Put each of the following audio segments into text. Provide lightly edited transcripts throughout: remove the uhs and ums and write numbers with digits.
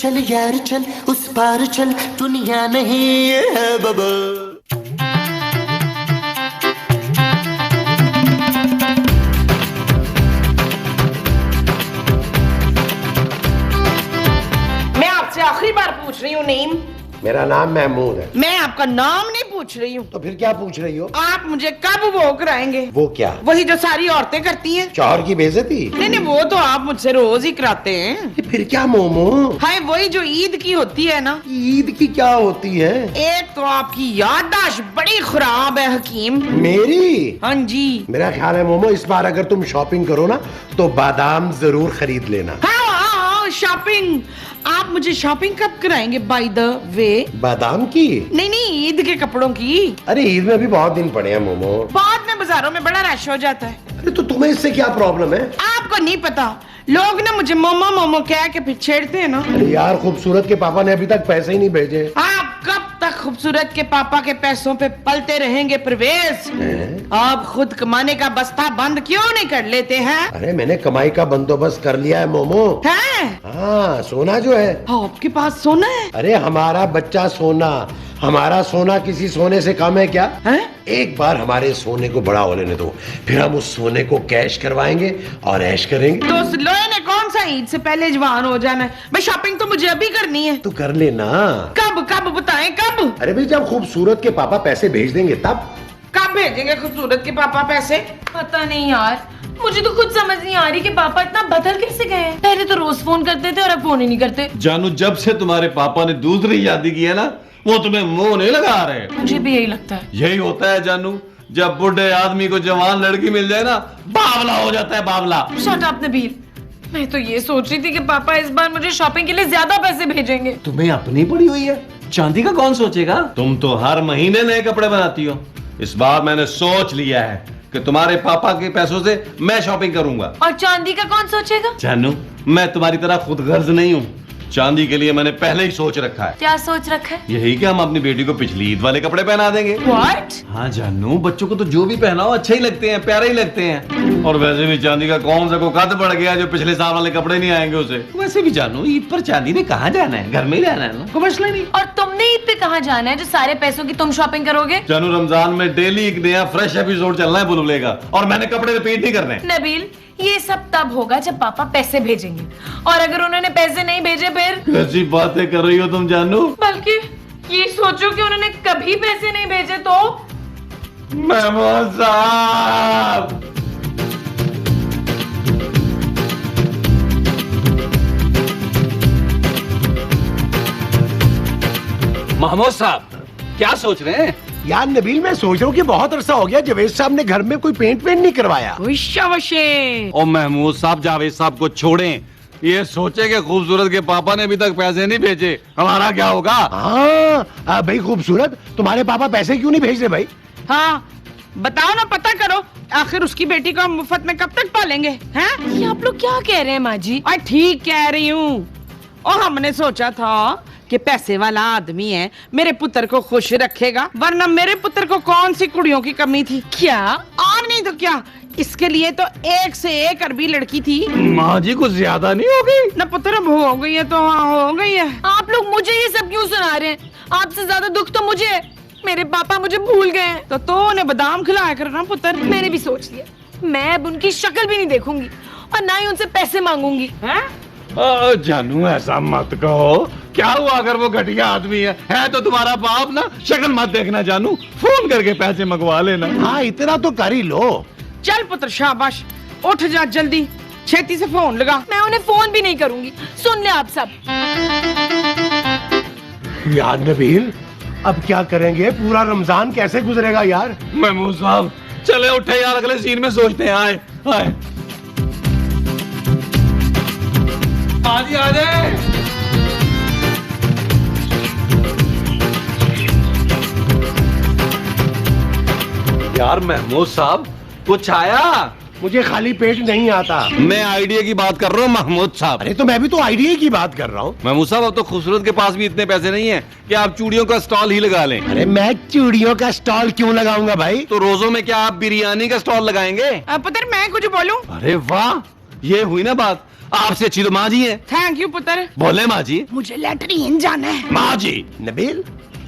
चल यार चल उस पार चल दुनिया नहीं है बाबा। मैं आपसे आखिरी बार पूछ रही हूँ नईम। मेरा नाम महमूद है। मैं आपका नाम नहीं पूछ रही हूँ। तो फिर क्या पूछ रही हो? आप मुझे कब वो कराएंगे? वो क्या? वही जो सारी औरतें करती हैं। शौहर की बेइज्जती? नहीं, वो तो आप मुझसे रोज ही कराते हैं। ये फिर क्या मोमो? हाय वही जो ईद की होती है ना। ईद की क्या होती है? एक तो आपकी याददाश्त बड़ी खराब है हकीम। मेरी? हाँ जी। मेरा ख्याल है मोमो इस बार अगर तुम शॉपिंग करो ना तो बादाम जरूर खरीद लेना। हाँ शॉपिंग। आप मुझे शॉपिंग कब कराएंगे बाय द वे? बादाम की? नहीं ईद के कपड़ों की। अरे ईद में भी बहुत दिन पड़े हैं मोमो। बाद में बाजारों में बड़ा रश हो जाता है। अरे तो तुम्हें इससे क्या प्रॉब्लम है? आपको नहीं पता, लोग ना मुझे मोमो मोमो कह के फिर छेड़ते हैं ना। अरे यार खूबसूरत के पापा ने अभी तक पैसे ही नहीं भेजे। आप कब तक खूबसूरत के पापा के पैसों पे पलते रहेंगे परवेज? आप खुद कमाने का बस्ता बंद क्यों नहीं कर लेते हैं? अरे मैंने कमाई का बंदोबस्त कर लिया है मोमो। हैं? हाँ सोना जो है। आपके पास सोना है? अरे हमारा बच्चा सोना, हमारा सोना किसी सोने से कम है क्या? हैं? एक बार हमारे सोने को बड़ा होने दो, फिर हम उस सोने को कैश करवाएंगे और ऐश करेंगे। तो उस लोहे ने कौन सा ईद से पहले जवान हो जाना है? भाई शॉपिंग तो मुझे अभी करनी है। तो कर लेना। कब कब बताएं कब? अरे भाई जब खूबसूरत के पापा पैसे भेज देंगे तब। कब भेजेंगे खूबसूरत के पापा पैसे? पता नहीं यार, मुझे तो खुद समझ नहीं आ रही कि पापा इतना बदल कैसे गए। पहले तो रोज फोन करते थे और अब फोन ही नहीं करते। जानू जब से तुम्हारे पापा ने दूसरी शादी की है ना, वो तुम्हें मुंह नहीं लगा रहे। मुझे भी यही लगता है। यही होता है जानू, जब बुढ़े आदमी को जवान लड़की मिल जाए ना, बावला हो जाता है बावला। शट अप नबील, मैं तो ये सोच रही थी कि पापा इस बार मुझे शॉपिंग के लिए ज्यादा पैसे भेजेंगे। तुम्हें अपनी पड़ी हुई है, चांदी का कौन सोचेगा? तुम तो हर महीने नए कपड़े बनाती हो। इस बार मैंने सोच लिया है कि तुम्हारे पापा के पैसों से मैं शॉपिंग करूंगा। और चांदी का कौन सोचेगा? जानू मैं तुम्हारी तरह खुदगर्ज नहीं हूँ। चांदी के लिए मैंने पहले ही सोच रखा है। क्या सोच रखा है? यही कि हम अपनी बेटी को पिछली ईद वाले कपड़े पहना देंगे। What? हाँ जानू, बच्चों को तो जो भी पहनाओ अच्छे ही लगते हैं, प्यारे ही लगते हैं। और वैसे भी चांदी का कौन सा को कद बढ़ गया जो पिछले साल वाले कपड़े नहीं आएंगे उसे। वैसे भी जानू ईद पर चांदी ने कहाँ जाना है, घर में ही रहना है ना, कोई मसला नहीं। और तुमने ईद पे कहाँ जाना है जो सारे पैसों की तुम शॉपिंग करोगे? जानू रमजान में डेली एक नया फ्रेश एपिसोड चलना है बुलबुले का, और मैंने कपड़े रिपीट नहीं करने। नबील ये सब तब होगा जब पापा पैसे भेजेंगे, और अगर उन्होंने पैसे नहीं भेजे फिर? कैसी बातें कर रही हो तुम जानू? बल्कि ये सोचो कि उन्होंने कभी पैसे नहीं भेजे तो? महमूद साहब, महमूद साहब क्या सोच रहे हैं? यार नबील मैं सोच रहा हूँ कि बहुत अरसा हो गया जवेद साहब ने घर में कोई पेंट नहीं करवाया। और महमूद साहब जावेद साहब को छोड़ें, ये सोचे कि खूबसूरत के पापा ने अभी तक पैसे नहीं भेजे, हमारा क्या होगा? हाँ भाई खूबसूरत, तुम्हारे पापा पैसे क्यों नहीं भेज रहे भाई? हाँ बताओ ना, पता करो आखिर उसकी बेटी को मुफ्त में कब तक पालेंगे हैं? ये आप लोग क्या कह रहे हैं माँ जी? और ठीक कह रही हूँ। और हमने सोचा था कि पैसे वाला आदमी है, मेरे पुत्र को खुश रखेगा, वरना मेरे पुत्र को कौन सी कुड़ियों की कमी थी क्या? और नहीं तो क्या, इसके लिए तो एक से एक अरबी लड़की थी। माँ जी कुछ ज्यादा नहीं होगी? न पुत्र अब हो गई है तो हाँ हो गई है। आप लोग मुझे ये सब क्यों सुना रहे हैं? आपसे ज्यादा दुख तो मुझे है, मेरे पापा मुझे भूल गए हैं। तो उन्हें बादाम खिलाया करना पुत्र। मैंने भी सोच लिया, मैं अब उनकी शक्ल भी नहीं देखूंगी और ना ही उनसे पैसे मांगूंगी। जानू ऐसा मत कहो, क्या हुआ अगर वो घटिया आदमी है तो तुम्हारा बाप ना, शक्ल मत देखना जानू, फोन करके पैसे मंगवा लेना। हाँ इतना तो कर ही लो। चल पुत्र शाबाश, उठ जा जल्दी, छेती से फोन लगा। मैं उन्हें फोन भी नहीं करूंगी, सुन ले आप सब। यार नबील अब क्या करेंगे, पूरा रमजान कैसे गुजरेगा यार? महमूद साहब चले उठे यार, अगले सीन में सोचते हैं। आए आए आजी आ जाए। यार महमूद साहब कुछ आया? मुझे खाली पेट नहीं आता। मैं आइडिया की बात कर रहा हूँ महमूद साहब। अरे तो मैं भी तो आइडिया की बात कर रहा हूँ। महमूद साहब अब तो खूबसूरत के पास भी इतने पैसे नहीं है कि आप चूड़ियों का स्टॉल ही लगा लें। अरे मैं चूड़ियों का स्टॉल क्यों लगाऊंगा भाई? तो रोजों में क्या आप बिरयानी का स्टॉल लगाएंगे? पुत्र मैं कुछ बोलूं? अरे वाह, ये हुई ना बात। आपसे अच्छी तो माँ जी है। थैंक यू पुत्र। बोले माँ जी। मुझे लैट्रिन जाना है। माँ जी। नबील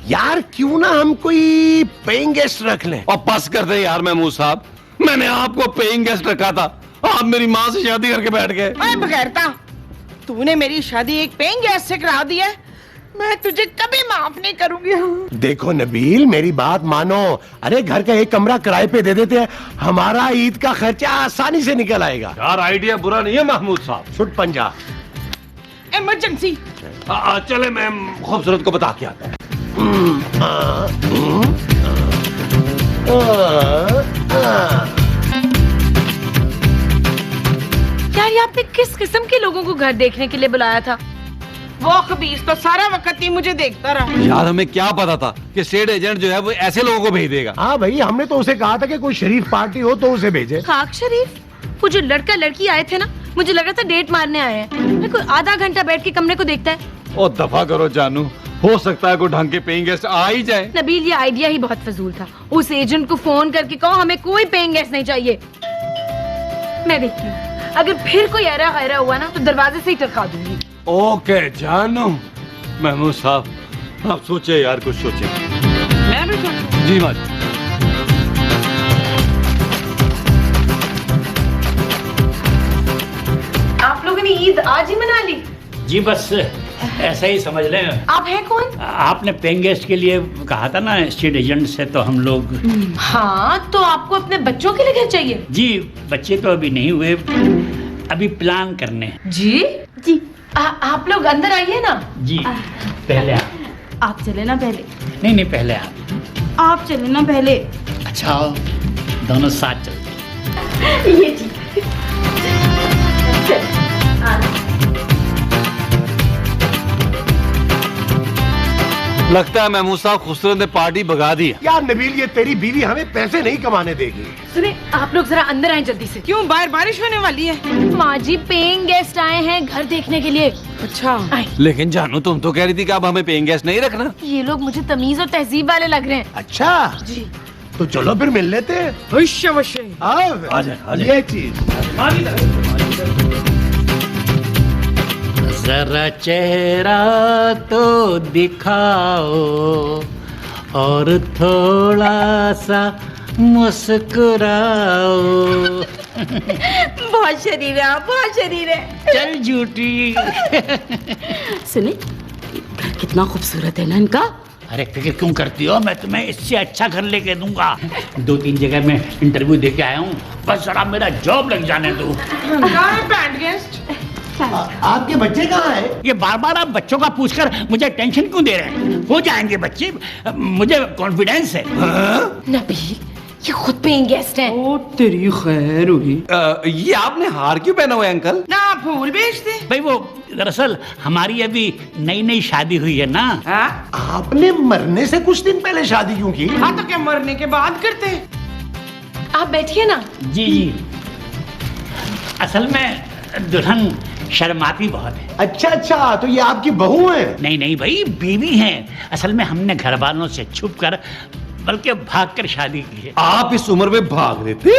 यार क्यों ना हम कोई पेइंग गेस्ट रख लें। और बस कर दे यार महमूद साहब, मैंने आपको पेइंग गेस्ट रखा था, आप मेरी माँ से शादी करके बैठ गए। अरे बगैरता, तूने मेरी शादी एक पेइंग गेस्ट से करा दी है, मैं तुझे कभी माफ नहीं करूंगी। देखो नबील मेरी बात मानो, अरे घर का एक कमरा किराए पे दे देते हैं, हमारा ईद का खर्चा आसानी से निकल आएगा। यार आइडिया बुरा नहीं है महमूद साहब। छुट पंजा। इमरजेंसी। चले मैं खूबसूरत को बता के आता हूँ। यार ये आपने किस किस्म के लोगों को घर देखने के लिए बुलाया था? वो खबीस तो सारा वक्त ही मुझे देखता रहा। यार हमें क्या पता था कि स्टेट एजेंट जो है वो ऐसे लोगों को भेज देगा। हाँ भाई हमने तो उसे कहा था कि कोई शरीफ पार्टी हो तो उसे भेजे। खाक शरीफ? वो जो लड़का लड़की आए थे ना, मुझे लगा था डेट मारने आए हैं। कोई आधा घंटा बैठ के कमरे को देखता है। ओ दफा करो जानू, हो सकता है कोई ढंग के पेइंग गेस्ट आ ही जाए। नबील ये आइडिया ही बहुत फजूल था। उस एजेंट को फोन करके कहो हमें कोई पेइंग गेस्ट नहीं चाहिए। मैं देखती हूँ, अगर फिर कोई ऐरा गैरा हुआ ना तो दरवाजे से ही टरका दूंगी। ओके जानू। महमूद साहब आप सोचे यार, कुछ सोचे। मैं भी सोचूं। जी माँ जी। आप लोगों ने ईद आज ही मना ली? जी बस ऐसा ही समझ लें। आप हैं कौन? आपने पेइंग गेस्ट के लिए कहा था ना स्टेट एजेंट से, तो हम लोग। हाँ तो आपको अपने बच्चों के लिए घर चाहिए? जी बच्चे तो अभी नहीं हुए, अभी प्लान करने हैं। जी जी आप लोग अंदर आइए ना। जी पहले आप चले ना पहले। नहीं पहले आप चले ना पहले। अच्छा आओ, दोनों साथ चलते। ये ठीक लगता है महमूद साहब खूबसूरत ने पार्टी भगा दी। यार नबील ये तेरी बीवी हमें पैसे नहीं कमाने देगी। सुने, आप लोग जरा अंदर आए जल्दी से। क्यों, बाहर बारिश होने वाली है? माँ जी पेइंग गेस्ट आए हैं घर देखने के लिए। अच्छा। आए। लेकिन जानू तुम तो कह रही थी कि अब हमें पेइंग गेस्ट नहीं रखना। ये लोग मुझे तमीज और तहजीब वाले लग रहे हैं। अच्छा जी तो चलो फिर मिल लेते हैं। अवश्य अवश्य। आओ ये चीज। जरा चेहरा तो दिखाओ और थोड़ा सा मुस्कुराओ। बहुत शरीर है आप, बहुत शरीर है। चल झूठी। सुने, कितना खूबसूरत है ना इनका। अरे फिक्र क्यों करती हो, मैं तुम्हें इससे अच्छा घर लेके दूंगा। 2-3 जगह मैं इंटरव्यू दे के आया हूँ, बस जरा मेरा जॉब लग जाने दो। कहाँ है बैंड गेस्ट? आपके बच्चे कहाँ हैं? ये बार बार आप बच्चों का पूछकर मुझे टेंशन क्यों दे रहे हैं? हो जाएंगे बच्चे, मुझे कॉन्फिडेंस है। नबील ये खुद पेइंग गेस्ट हैं। ओ तेरी खैर हुई। ये आपने हार क्यों पहना हुआ है अंकल? ना फूल बेच दे। भाई वो दरअसल हमारी अभी नई शादी हुई है ना। हाँ? आपने मरने से कुछ दिन पहले शादी क्यों की? हाँ तो क्या मरने के बाद करते? आप बैठिए ना। जी असल में दुल्हन शर्माती बहुत है। अच्छा तो ये आपकी बहू है? नहीं भाई, बीवी हैं। असल में हमने घर वालों से छुप कर बल्कि भाग कर शादी की है। आप इस उम्र में भाग देते?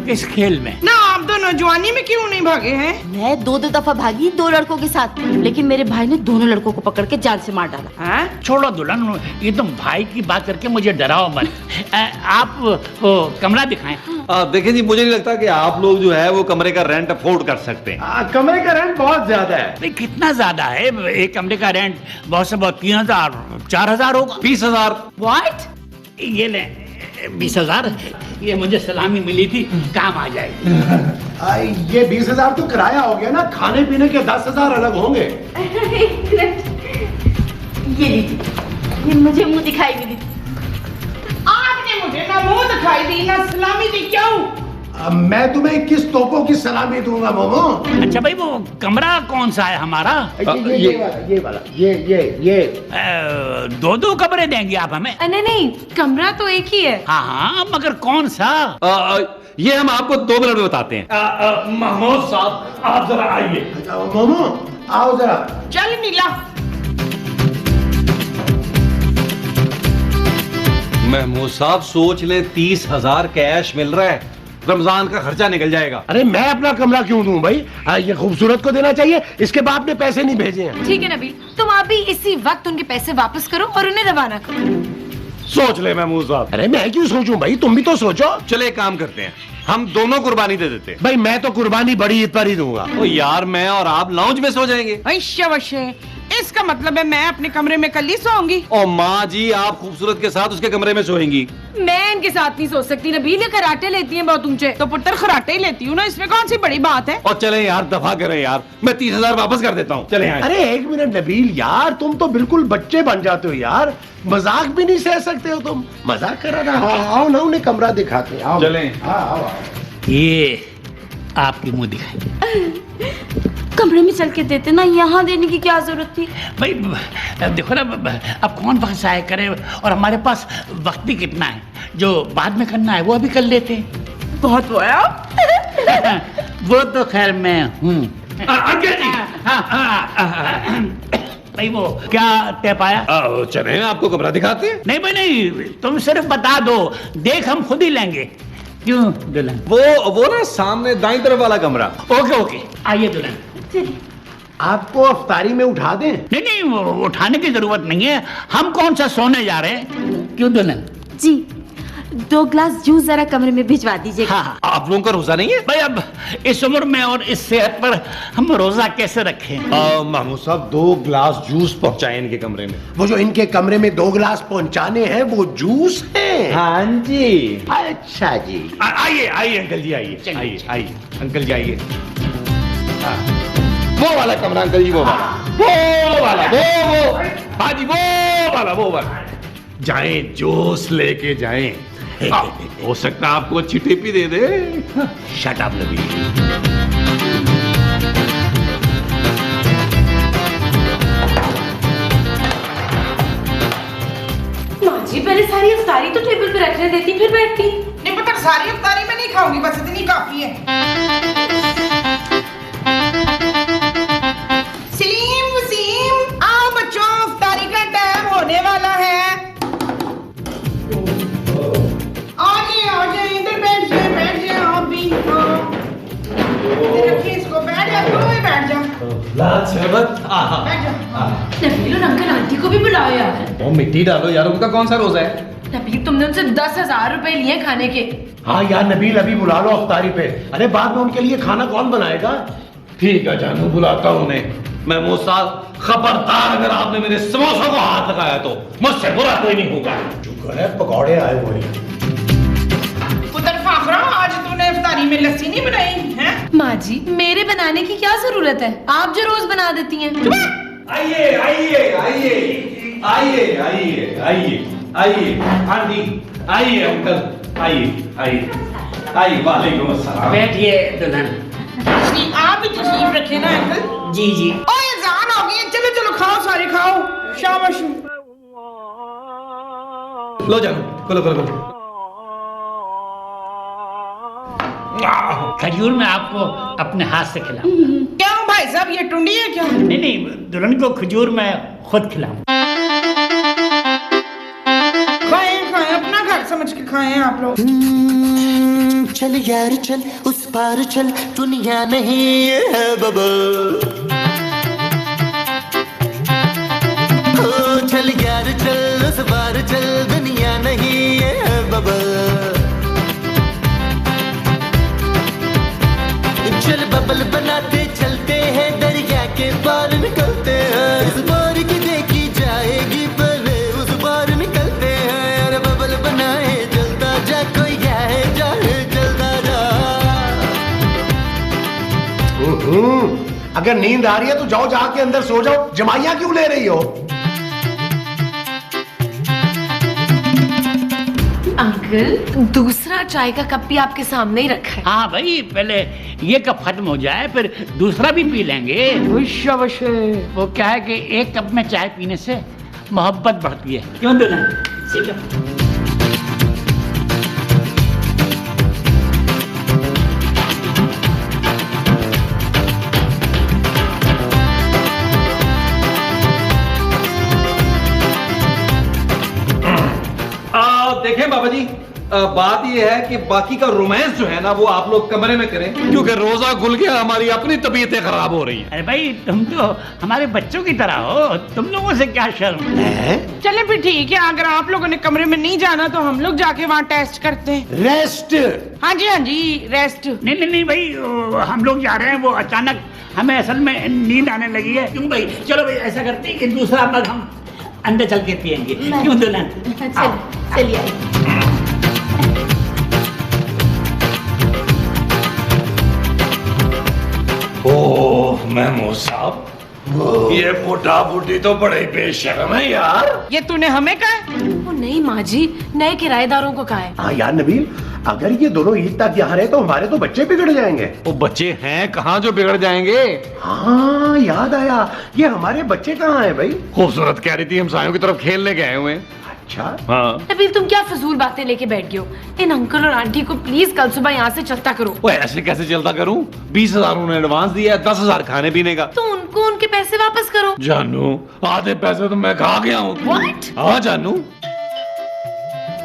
किस खेल में? ना आप दोनों जवानी में क्यों नहीं भागे हैं? मैं 2 दफा भागी 2 लड़कों के साथ, लेकिन मेरे भाई ने दोनों लड़कों को पकड़ के जान से मार डाला। हाँ? छोड़ो दुल्हन, ये तुम भाई की बात करके मुझे डराओ मत। आप वो कमरा दिखाएं। देखिए जी, मुझे नहीं लगता कि आप लोग जो है वो कमरे का रेंट अफोर्ड कर सकते हैं। कमरे का रेंट बहुत ज्यादा है। भाई कितना ज्यादा है? एक कमरे का रेंट बहुत से बहुत 3,000-4,000 होगा। 20,000। व्हाट? ये ले 20,000, ये मुझे सलामी मिली थी, काम आ जाएगी। ये 20,000 तो किराया हो गया ना, खाने पीने के 10,000 अलग होंगे। ये लीजिए, ये मुझे मुंह दिखाई भी दी। आपने मुझे ना मुंह दिखाई दी ना सलामी दी, क्यों? अब मैं तुम्हें किस तोपों की सलामी दूंगा मोमो? अच्छा भाई वो कमरा कौन सा है हमारा? ये वाला ये 2 कमरे देंगे आप हमें? नहीं, कमरा तो एक ही है। हाँ मगर कौन सा? ये हम आपको 2 मिनट में बताते हैं। महमूद साहब आप जरा आइए। मोमो आओ जरा। चल नीला। महमूद साहब सोच लें, 30,000 कैश मिल रहा है रमजान का खर्चा निकल जाएगा। अरे मैं अपना कमरा क्यों दूं भाई? ये खूबसूरत को देना चाहिए, इसके बाप ने पैसे नहीं भेजे हैं। ठीक है नबील, तुम आप भी इसी वक्त उनके पैसे वापस करो और उन्हें रवाना करो। सोच ले महमूद साहब। अरे मैं क्यों सोचूं भाई, तुम भी तो सोचो। चले एक काम करते हैं, हम दोनों कुर्बानी दे देते हैं। भाई मैं तो कुर्बानी बड़ी ईद पर ही दूंगा। ओ यार, मैं और आप लाउंज में सो जाएंगे। अवश्य, इसका मतलब है मैं अपने कमरे में कल ही सोऊंगी। और माँ जी, आप खूबसूरत के साथ उसके कमरे में सोएंगी। मैं इनके साथ नहीं सो सकती नबील, ये खराटे लेती हैं बहुत ऊंचे। तो पुत्र खराटे ही लेती हूँ ना, इसमें कौन सी बड़ी बात है। और चले यार, दफा करें यार, मैं 30,000 वापस कर देता हूँ। चले यहाँ। अरे एक मिनट नबील यार, तुम तो बिल्कुल बच्चे बन जाते हो यार, मजाक भी नहीं सह सकते हो तुम। मजाक कर रहा था। आओ ना, उन्हें कमरा दिखाते हैं। आओ चलें। आओ। ये आपकी मुंह दिखाई। कमरे में चल के देते ना, यहाँ देने की क्या जरूरत थी? भाई देखो ना, अब कौन वक्त जाया करे, और हमारे पास वक्त भी कितना है। जो बाद में करना है वो अभी कर लेते हैं। बहुत वो है। वो तो खैर मैं हूँ। अंकल जी, भाई वो क्या तय पाया? चले, आपको कमरा दिखाते हैं। नहीं भाई नहीं, तुम सिर्फ बता दो, देख हम खुद ही लेंगे। क्यों दुल्हन? वो ना सामने दाईं तरफ वाला कमरा। ओके ओके, आइए दुल्हन। आपको अफ्तारी में उठा दें? नहीं नहीं, वो उठाने की जरूरत नहीं है, हम कौन सा सोने जा रहे हैं। क्यों दुल्हन? जी 2 ग्लास जूस जरा कमरे में भिजवा दीजिएगा। हाँ हाँ। आप लोगों का रोजा नहीं है? भाई अब इस उम्र में और इस सेहत पर हम रोजा कैसे रखें? महमूद साहब, 2 ग्लास जूस पहुंचाए इनके कमरे में। वो जो इनके कमरे में 2 ग्लास पहुंचाने हैं वो जूस है? हाँ जी। अच्छा जी। आइए आइए अंकल जी, आइए आइए आइए अंकल जी, आइए। वो वाला कमरा अंकल जी, वो वाला हाँ जी, वो वाला जाएं, जोश लेके जाएं। हो सकता है आपको अच्छी टिप दे दे। शट अप नबी। माँ जी, पहले सारी अफ्तारी तो टेबल पे रखने देती, फिर बैठती। नहीं पुत्र, सारी अफ्तारी में नहीं खाऊंगी, बस इतनी काफी है। सलीम वसीम, आओ बच्चों, अफ्तारी का टाइम होने वाला है। आ जाइए, इधर बैठ जाए आप भी। इधर रखिए इसको, बैठ जा, तू भी बैठ जा। बैठ जा। नबील और अंकल आंटी को भी बुलाओ यार। वो मिट्टी डालो यार, उनका कौन सा रोजा है? नबील, तुमने उनसे 10,000 रुपए लिए खाने के। हाँ यार नबील, अभी बुला लो अफ्तारी पे। अरे बाद में उनके लिए खाना कौन बनाएगा? ठीक है जानू, बुलाता हूँ उन्हें। महमूद साहब, खबरदार अगर आपने मेरे समोसों को हाथ लगाया तो मुझसे बुरा कोई नहीं होगा। शुक्र है पकौड़े आए हुए हैं। पुत्र फाखरा, आज तूने इफ्तारी में लस्सी नहीं बनाई है? माँ जी, मेरे बनाने की क्या जरूरत है, आप जो रोज बना देती हैं। आइए आइए आइए आइए आइए आइए आइए आंटी, आइए अंकल, आइए आइए आइए। वालेकुम अस्सलाम। बैठिए दुल्हन। आप भी तशरीफ रखे ना अंकल। जी जी। ओए अज़ान हो गई है, चलो चलो खाओ, सारे खाओ, शाबाश। लो जानू, खोलो खोलो खोलो। खजूर में आपको अपने हाथ से खिलाऊं। क्यों भाई साहब, ये टुंडी है क्या? नहीं नहीं, दुल्हन को खजूर मैं खुद खिलाऊं। खाएं खाएं, अपना घर समझ के खाएं आप लोग। चल यार चल, उस पार चल, दुनिया नहीं है बबल। ओ चल यार चल, उस पार चल, दुनिया नहीं है बबल। चल बबल बनाते चलते हैं, दरिया के पार निकलते हैं। इस बार की देखी जाएगी, पहले उस बार निकलते हैं। यार बबल बनाए जलता जा, कोई जाए जाए जलता जा। अगर नींद आ रही है तो जाओ, जाके अंदर सो जाओ। जमाइयां क्यों ले रही हो? अंकल, दूसरा चाय का कप भी आपके सामने ही रखा है। हाँ भाई, पहले ये कप खत्म हो जाए, फिर दूसरा भी पी लेंगे। वो क्या है कि एक कप में चाय पीने से मोहब्बत बढ़ती है। क्यों दुल्हन? ठीक है। देखें बाबा जी, बात ये है कि बाकी का रोमांस जो है ना वो आप लोग कमरे में करें, क्योंकि रोजा खुल गया, हमारी अपनी तबीयतें खराब हो रही हैं। अरे भाई तुम तो हमारे बच्चों की तरह हो, तुम लोगों से क्या शर्म। चले फिर ठीक है, अगर आप लोगों ने कमरे में नहीं जाना तो हम लोग जाके वहाँ टेस्ट करते हैं। रेस्ट। हाँ जी रेस्ट। नहीं भाई, हम लोग जा रहे हैं, वो अचानक हमें असल में नींद आने लगी है। क्यों भाई, चलो भाई ऐसा करते हैं कि दूसरा मग हम अंदर चल के पियेंगे। क्यों दुल्हन? चलिए। ओह महमूद साहब, ये फुटा फुटी तो बड़े बेशर्म है यार। ये तूने हमें कहा है? वो नहीं माँ जी, नए किराएदारों को कहा है। हाँ यार नबील, अगर ये दोनों ईद तक यहाँ रहे तो हमारे तो बच्चे बिगड़ जाएंगे। वो बच्चे हैं कहाँ जो बिगड़ जाएंगे। हाँ याद आया, ये हमारे बच्चे कहाँ हैं भाई? खूबसूरत कह रही थी हमसायों की तरफ खेलने गए हुए हैं। अच्छा। हाँ नबील, तुम क्या फजूल बातें लेके बैठ गए हो? इन अंकल और आंटी को प्लीज कल सुबह यहाँ से चलता करो। वो ऐसे कैसे चलता करूं? 20,000 उन्होंने एडवांस दिया है, 10,000 खाने पीने का। तो उनको उनके पैसे वापस करो। जानू, आधे पैसे तो मैं खा गया हूँ। What? हाँ जानू।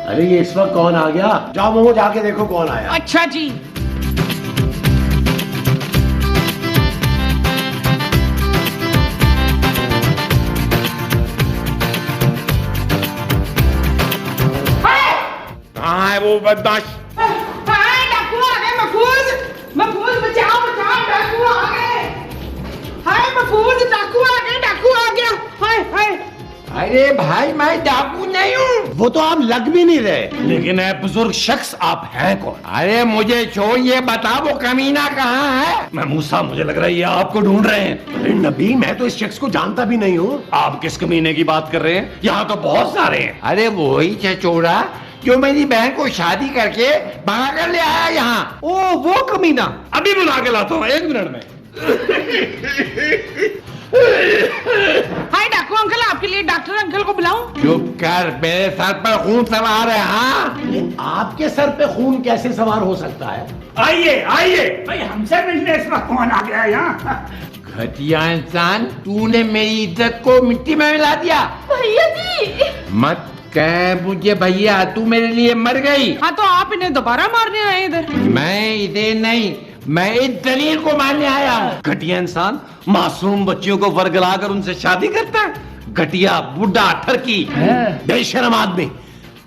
अरे ये इस वक्त कौन आ गया? जाओ मोमो जाके देखो कौन आया। अच्छा जी। कहाँ है वो बदमाश? डाकू आ गए। महफूज बचाओ डाकू आ गए। हाय महफूज, डाकू आ गया। हाय। अरे भाई मैं डाकू नहीं हूँ। वो तो आप लग भी नहीं रहे। लेकिन है बुजुर्ग शख्स, आप हैं कौन? अरे मुझे छोड़, ये बता वो कमीना कहाँ है? महमूद साहब, मुझे लग रहा है ये आपको ढूंढ रहे हैं। अरे नबी, मैं तो इस शख्स को जानता भी नहीं हूँ। आप किस कमीने की बात कर रहे हैं? यहाँ तो बहुत सारे हैं। अरे वही चचोड़ा जो मेरी बहन को शादी करके भगा कर ले आया यहाँ। ओ वो कमीना, अभी बुला के लाता हूँ 1 मिनट में। हाय डाकू अंकल, आपके लिए डॉक्टर अंकल को बुलाऊं? चुप कर, मेरे सर पर खून सवार है। हाँ, आपके सर पे खून कैसे सवार हो सकता है? आइए भाई, हमसे मिलने इस वक्त कौन आ गया यहाँ? घटिया इंसान, तूने मेरी इज्जत को मिट्टी में मिला दिया। भैया जी। मत कह मुझे भैया, तू मेरे लिए मर गई। हाँ तो आप इन्हें दोबारा मारने आए इधर? मैं इधर नहीं, मैं इस दलील को मारने आया हूँ। घटिया इंसान मासूम बच्चियों को वर्गला कर उनसे शादी करता है। घटिया बुढ़ा ठरकी बेशरम आदमी।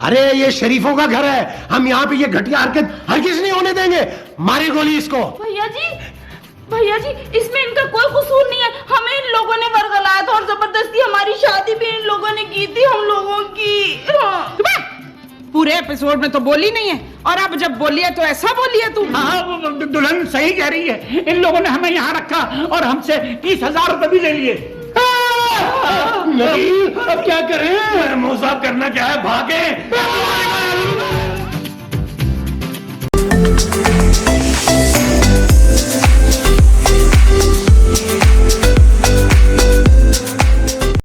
अरे ये शरीफों का घर है, हम यहाँ पे ये घटिया हरकत हरगिज नहीं होने देंगे। मारी गोली इसको। भैया जी, इसमें इनका कोई कसूर नहीं है। हमें इन लोगों ने वर्गलाया था और जबरदस्ती हमारी शादी भी इन लोगों ने की थी, हम लोगों की। हाँ। पूरे एपिसोड में तो बोली नहीं है, और अब जब बोली है तो ऐसा बोली है तू। हाँ, वो दुल्हन सही कह रही है। इन लोगों ने हमें यहाँ रखा और हमसे 30,000 रुपए भी ले लिए। अब क्या करें? महमूद साहब, करना क्या है? भागे।